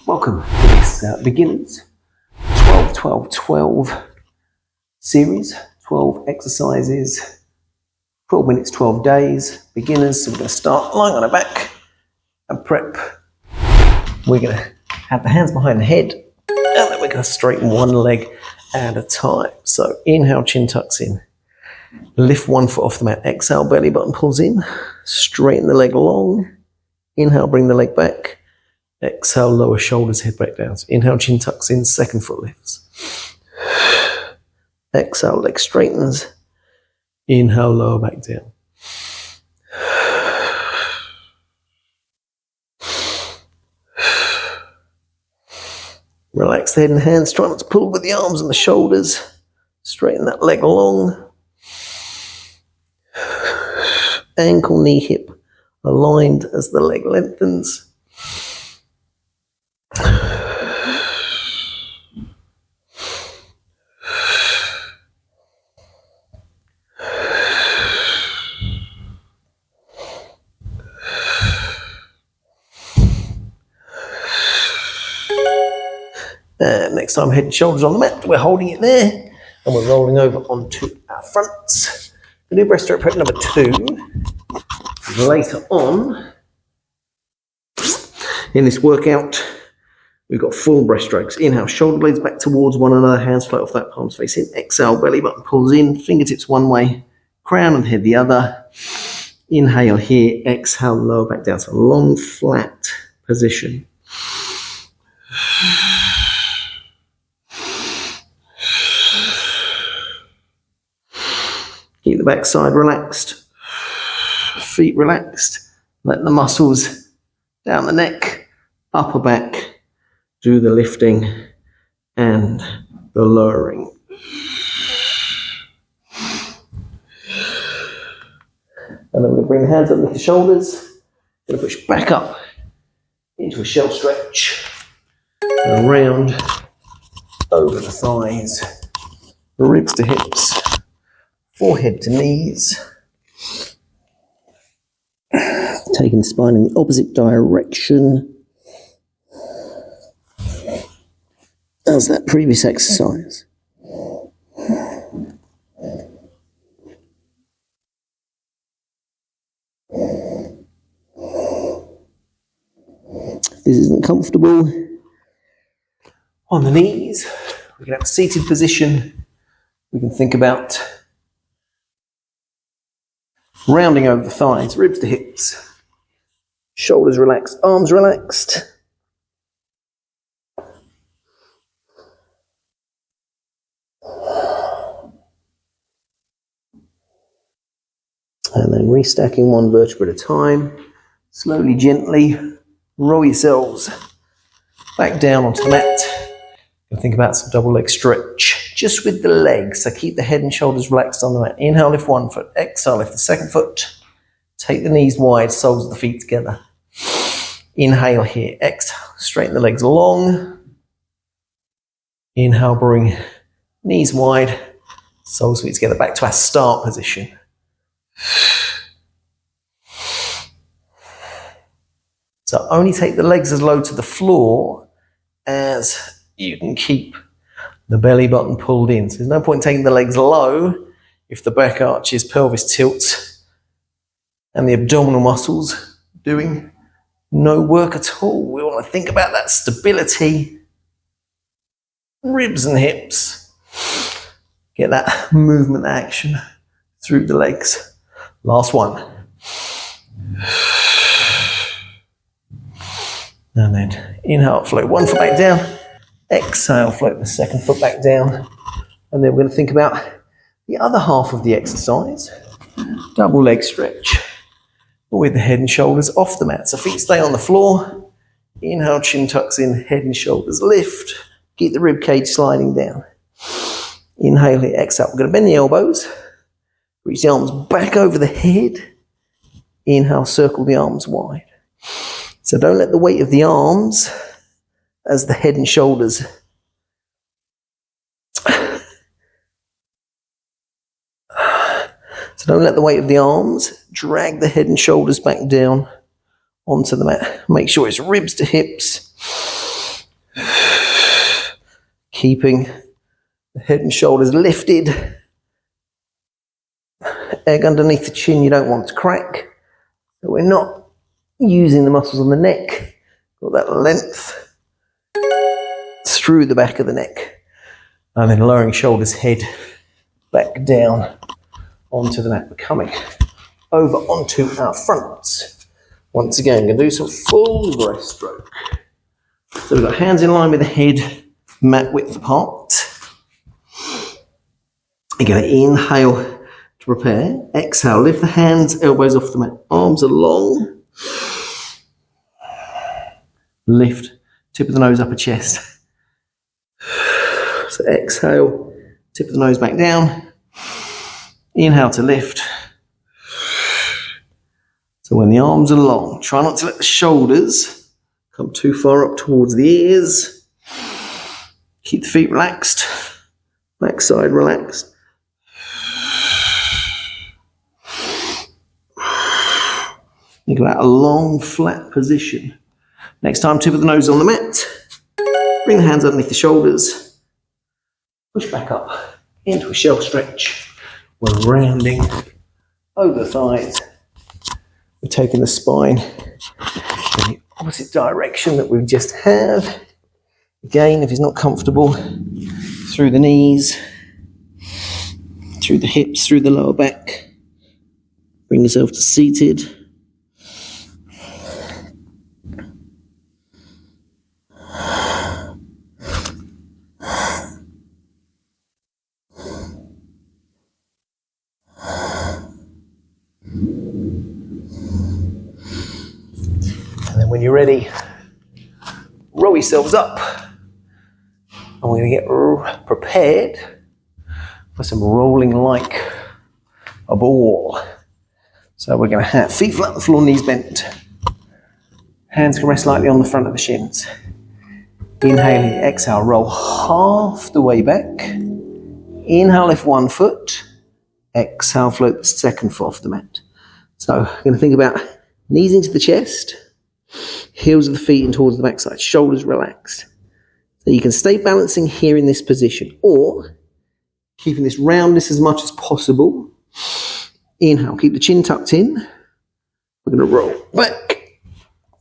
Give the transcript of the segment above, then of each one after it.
Welcome to this beginners 12-12-12 series, 12 exercises, 12 minutes, 12 days, beginners. So we're going to start lying on our back and prep. We're going to have the hands behind the head and then we're going to straighten one leg at a time. So inhale, chin tucks in. Lift one foot off the mat. Exhale, belly button pulls in. Straighten the leg long. Inhale, bring the leg back. Exhale, lower shoulders, head back down. So inhale, chin tucks in, second foot lifts. Exhale, leg straightens. Inhale, lower back down. Relax the head and hands. Try not to pull with the arms and the shoulders. Straighten that leg long. Ankle, knee, hip aligned as the leg lengthens. And next time, head and shoulders on the mat. We're holding it there and we're rolling over onto our fronts. We'll do breaststroke prep number 2. Later on in this workout, we've got full breaststrokes. Inhale, shoulder blades back towards one another, hands float off that, palms face in. Exhale, belly button pulls in, fingertips one way, crown and head the other. Inhale here, exhale, lower back down. So long, flat position. Keep the backside relaxed, feet relaxed. Let the muscles down the neck, upper back, do the lifting and the lowering. And then we're going to bring the hands underneath the shoulders. Going to push back up into a shell stretch. And around over the thighs, ribs to hips. Forehead to knees. Taking the spine in the opposite direction as that previous exercise. If this isn't comfortable, on the knees, we can have a seated position. We can think about rounding over the thighs, ribs to hips, shoulders relaxed, arms relaxed. And then restacking one vertebra at a time. Slowly, gently roll yourselves back down onto the mat. And think about some double leg stretch, just with the legs. So keep the head and shoulders relaxed on the mat. Inhale, lift one foot. Exhale, lift the second foot. Take the knees wide, soles of the feet together. Inhale here. Exhale, straighten the legs long. Inhale, bring knees wide, soles of feet together. Back to our start position. So only take the legs as low to the floor as you can keep the belly button pulled in. So there's no point taking the legs low if the back arches, pelvis tilts, and the abdominal muscles doing no work at all. We want to think about that stability, ribs and hips. Get that movement action through the legs. Last one. And then inhale, float one foot back down. Exhale, float the second foot back down. And then we're going to think about the other half of the exercise. Double leg stretch with the head and shoulders off the mat. So feet stay on the floor. Inhale, chin tucks in, head and shoulders lift. Keep the rib cage sliding down. Inhale here, exhale. We're going to bend the elbows. Reach the arms back over the head. Inhale, circle the arms wide. So don't let the weight of the arms as the head and shoulders So don't let the weight of the arms drag the head and shoulders back down onto the mat. Make sure it's ribs to hips. keeping the head and shoulders lifted. Egg underneath the chin you don't want to crack. So we're not using the muscles on the neck, got that length through the back of the neck. And then lowering shoulders, head back down onto the mat. We're coming over onto our fronts. Once again, going to do some full breaststroke. So we've got hands in line with the head, mat width apart. You're going to inhale to prepare. Exhale, lift the hands, elbows off the mat. Arms are long. Lift, tip of the nose, upper chest. So exhale, tip of the nose back down. Inhale to lift. So when the arms are long, try not to let the shoulders come too far up towards the ears. Keep the feet relaxed, backside relaxed. Think about a long, flat position. Next time, tip of the nose on the mat. Bring the hands underneath the shoulders. Push back up into a shelf stretch. We're rounding over the thighs. We're taking the spine in the opposite direction that we just have. Again, if it's not comfortable, through the knees, through the hips, through the lower back. Bring yourself to seated. And then when you're ready, roll yourselves up. And we're going to get prepared for some rolling like a ball. So we're going to have feet flat on the floor, knees bent. Hands can rest lightly on the front of the shins. Inhaling, exhale, roll half the way back. Inhale, lift one foot. Exhale, float the second foot off the mat. So we're going to think about knees into the chest, heels of the feet in towards the backside, shoulders relaxed. So you can stay balancing here in this position, or keeping this roundness as much as possible. Inhale, keep the chin tucked in. We're going to roll back.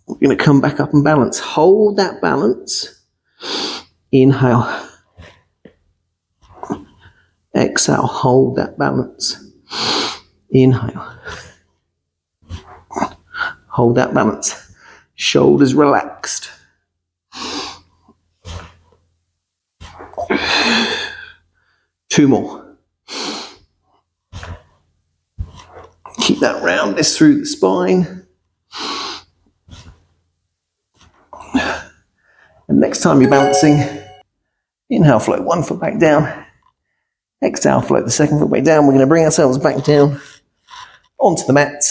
We're going to come back up and balance. Hold that balance. Inhale. Exhale, hold that balance. Inhale. Hold that balance. Shoulders relaxed. Two more. Keep that roundness through the spine. And next time you're balancing, inhale, float one foot back down. Exhale, float the second foot back down. We're going to bring ourselves back down onto the mat.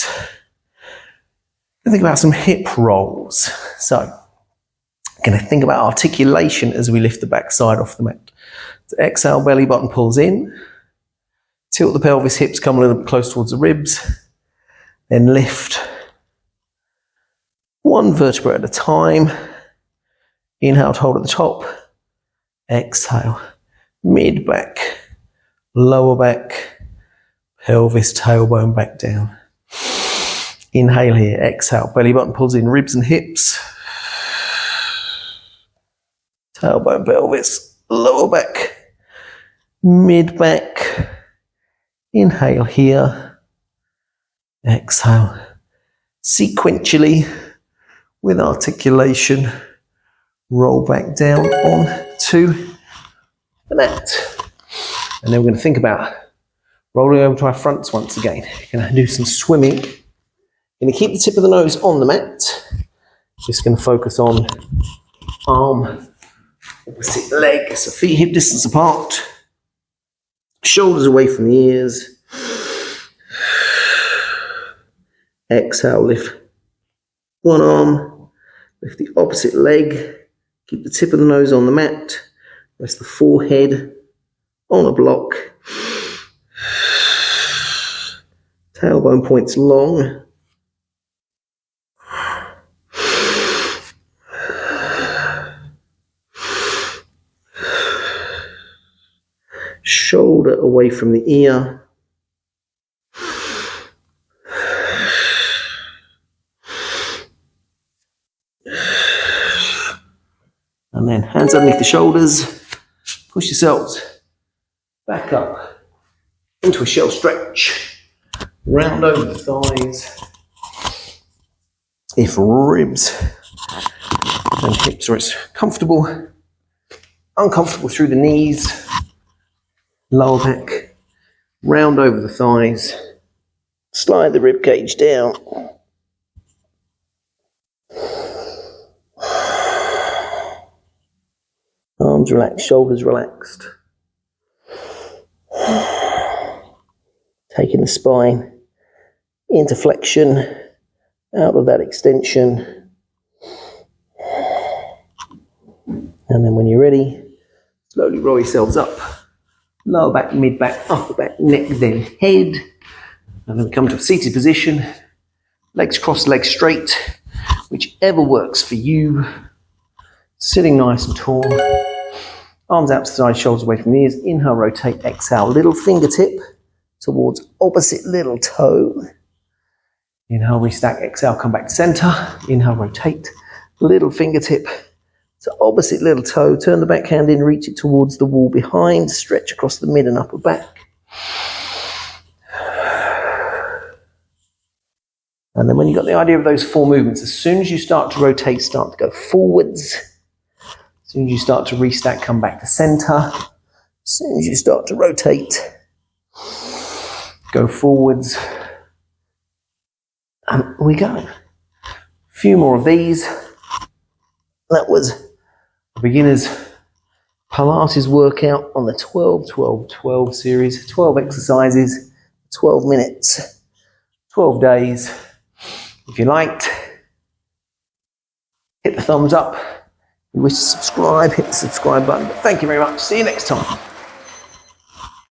And think about some hip rolls. So, going to think about articulation as we lift the back side off the mat. So exhale, belly button pulls in. Tilt the pelvis, hips come a little bit close towards the ribs. Then lift one vertebra at a time. Inhale to hold at the top. Exhale, mid back, lower back, pelvis, tailbone back down. Inhale here, exhale, belly button pulls in, ribs and hips. Tailbone, pelvis, lower back, mid back. Inhale here, exhale. Sequentially, with articulation, roll back down onto the mat. And then we're going to think about rolling over to our fronts once again. We're going to do some swimming. We're going to keep the tip of the nose on the mat. Just going to focus on arm, opposite leg, so feet hip distance apart. Shoulders away from the ears. Exhale, lift one arm, lift the opposite leg. Keep the tip of the nose on the mat. Rest the forehead on a block. Tailbone points long. shoulder away from the ear. And then hands underneath the shoulders. Push yourselves back up into a shell stretch. Round over the thighs. If ribs and hips are as comfortable, uncomfortable through the knees, lower back, round over the thighs, slide the rib cage down. Arms relaxed, shoulders relaxed. Taking the spine into flexion, out of that extension. And then when you're ready, slowly roll yourselves up. Lower back, mid back, upper back, neck, then head. And then come to a seated position. Legs crossed, legs straight. Whichever works for you. Sitting nice and tall. Arms out to the side, shoulders away from the ears. Inhale, rotate, exhale. Little fingertip towards opposite little toe. Inhale, restack, exhale, come back to center. Inhale, rotate. Little fingertip to opposite little toe. Turn the back hand in, reach it towards the wall behind. Stretch across the mid and upper back. And then when you've got the idea of those 4 movements, as soon as you start to rotate, start to go forwards. As soon as you start to restack, come back to center. As soon as you start to rotate, go forwards. And we go. A few more of these. That was a beginner's Pilates workout on the 12-12-12 series. 12 exercises, 12 minutes, 12 days. If you liked, hit the thumbs up. If you wish to subscribe, hit the subscribe button. But thank you very much. See you next time.